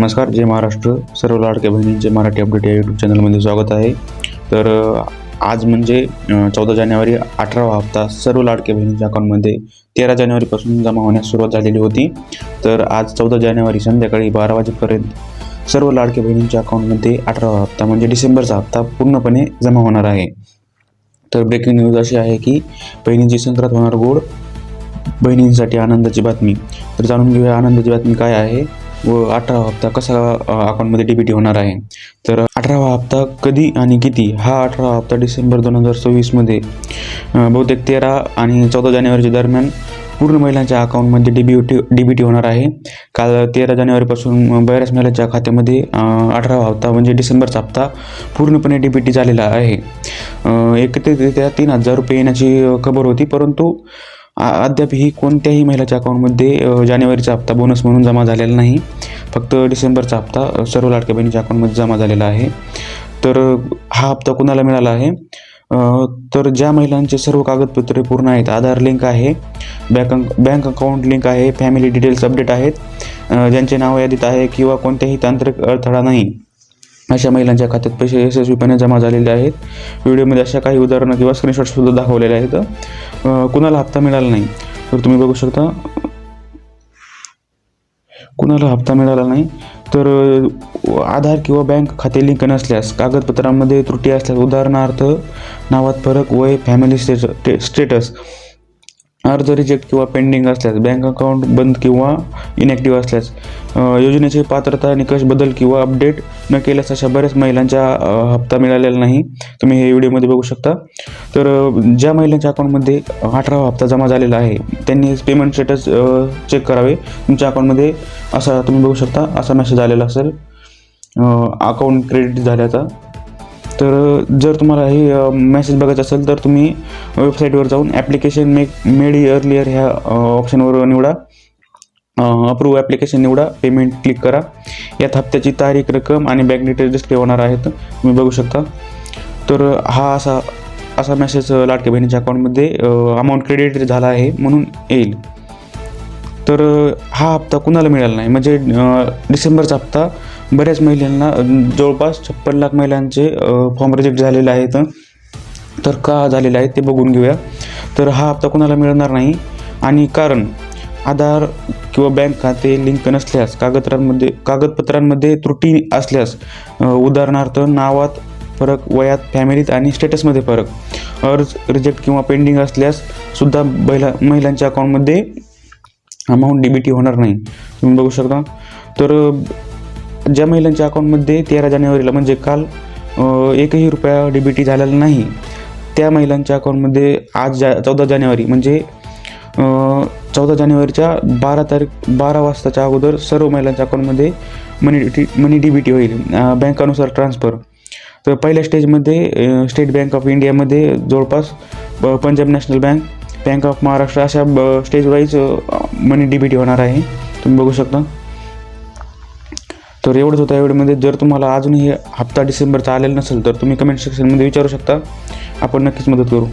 नमस्कार, जय महाराष्ट्र. सर्व लाडक्या बहिणींचे मराठी अपडेट या यूट्यूब चॅनलमध्ये स्वागत आहे. तर आज म्हणजे 14 जानेवारी 18वा हप्ता सर्व लाडक्या बहिणींच्या अकाउंटमध्ये 13 जानेवारीपासून जमा होण्यास सुरुवात झालेली होती. तर आज 14 जानेवारी संध्याकाळी 12 वाजेपर्यंत सर्व लाडक्या बहिणींच्या अकाउंटमध्ये 18वा हप्ता म्हणजे डिसेंबरचा हप्ता पूर्णपणे जमा होणार आहे. तर ब्रेकिंग न्यूज अशी आहे की बहिणींची संक्रांत होणार गोड, बहिणींसाठी आनंदाची बातमी. तर जाणून घेऊया आनंदाची बातमी काय आहे व 18वा हप्ता कसा अकाउंटमध्ये डीबीटी होणार आहे. तर 18वा हप्ता कधी आणि किती? हा 18वा हप्ता डिसेंबर 2024 बहुतेक 13 आणि 14 जानेवारीच्या दरम्यान पूर्ण महिलांच्या अकाउंटमध्ये डीबीटी होणार आहे. काल 13 जानेवारीपासून बऱ्याच महिलांच्या खात्यामध्ये 18वा हप्ता म्हणजे डिसेंबरचा हप्ता पूर्णपणे डीबीटी झालेला आहे. एकत्रितरित्या 3,000 रुपये येण्याची खबर होती, परंतु अद्यापही कोणत्याही महिलाच्या अकाउंटमध्ये जानेवारीचा हप्ता बोनस म्हणून जमा झालेला नाही. फक्त डिसेंबरचा हप्ता सर्व लाडक्या बहिणीच्या अकाउंटमध्ये जमा झालेला आहे. तर हा हप्ता कुणाला मिळाला आहे? तर ज्या महिलांचे सर्व कागदपत्रे पूर्ण आहेत, आधार लिंक आहे, बँक अकाउंट लिंक आहे, फॅमिली डिटेल्स अपडेट आहेत, ज्यांचे नाव यादीत आहे किंवा कोणत्याही तांत्रिक अडथळा नाही, अशा महिलांच्या खात्यात पैसे यशस्वीपणे जमा झालेले आहेत. व्हिडिओमध्ये अशा काही उदाहरणं किंवा स्क्रीनशॉटसुद्धा दाखवलेले आहेत. कुणाला हप्ता मिळाला नाही तर तुम्ही बघू शकता, कुणाला हप्ता मिळाला नाही तर आधार किंवा बँक खाते लिंक नसल्यास, कागदपत्रांमध्ये त्रुटी असल्यास, उदाहरणार्थ नावात फरक, वय, फॅमिली स्टेटस, अर्ज रिजेक्ट किंवा पेंडिंग असल्यास, बँक अकाउंट बंद किंवा इनॅक्टिव्ह असल्यास, योजनेचे पात्रता निकष बदल किंवा अपडेट न केल्यास अशा बऱ्याच महिलांचा हप्ता मिळालेला नाही. तुम्ही हे व्हिडिओमध्ये बघू शकता. तर ज्या महिलांच्या अकाउंटमध्ये 18वा हप्ता जमा झालेला आहे त्यांनी पेमेंट स्टेटस चेक करावे. तुमच्या अकाउंटमध्ये असा तुम्ही बघू शकता, असा मेसेज आलेला असेल अकाउंट क्रेडिट झाल्याचा. तर जर तुम्हाला हे मेसेज बघायचा असेल तर तुम्ही वेबसाईटवर जाऊन ॲप्लिकेशन मेड अर्लियर ह्या ऑप्शनवर निवडा, अप्रूव्ह ॲप्लिकेशन निवडा, पेमेंट क्लिक करा. यात हप्त्याची तारीख, रक्कम आणि बँक डिटेल्स डिस्प्ले होणार आहेत, तुम्ही बघू शकता. तर हा असा मेसेज लाडक्या बहिणीच्या अकाउंटमध्ये अमाऊंट क्रेडिट झाला आहे म्हणून येईल. तर हा हप्ता कुणाला मिळाला नाही म्हणजे डिसेंबरचा हप्ता बऱ्याच महिलांना, जवळपास 56 लाख महिलांचे फॉर्म रिजेक्ट झालेले आहेत. तर का झालेले आहेत ते बघून घेऊया. तर हा हप्ता कुणाला मिळणार नाही आणि कारण आधार किंवा बँक खाते लिंक नसल्यास, कागदपत्रांमध्ये त्रुटी असल्यास, उदाहरणार्थ नावात फरक, वयात, फॅमिलीत आणि स्टेटसमध्ये फरक, अर्ज रिजेक्ट किंवा पेंडिंग असल्यास सुद्धा महिलांच्या अकाउंटमध्ये अमाऊंट डीबीटी होणार नाही, तुम्ही बघू शकता. तर ज्या महिलांच्या अकाउंटमध्ये 13 जानेवारीला म्हणजे काल एकही रुपया डीबीटी झालेला नाही, त्या महिलांच्या अकाउंटमध्ये आज 14 जानेवारी म्हणजे 14 जानेवारीच्या 12 वाजताच्या अगोदर सर्व महिलांच्या अकाउंटमध्ये मनी डीबीटी होईल, बँकानुसार ट्रान्सफर. तर पहिल्या स्टेजमध्ये स्टेट बँक ऑफ इंडियामध्ये जवळपास Punjab national bank, bank of Maharashtra अशा स्टेज वाईज मनी डीबीटी होणार आहे, तुम्ही बघू शकता. तर एवढंच होतं व्हिडिओमध्ये. जर तुम्हाला अजूनही हप्ता डिसेंबरचा आलेला नसेल तर तुम्ही कमेंट सेक्शनमध्ये विचारू शकता, आपण नक्कीच मदत करू.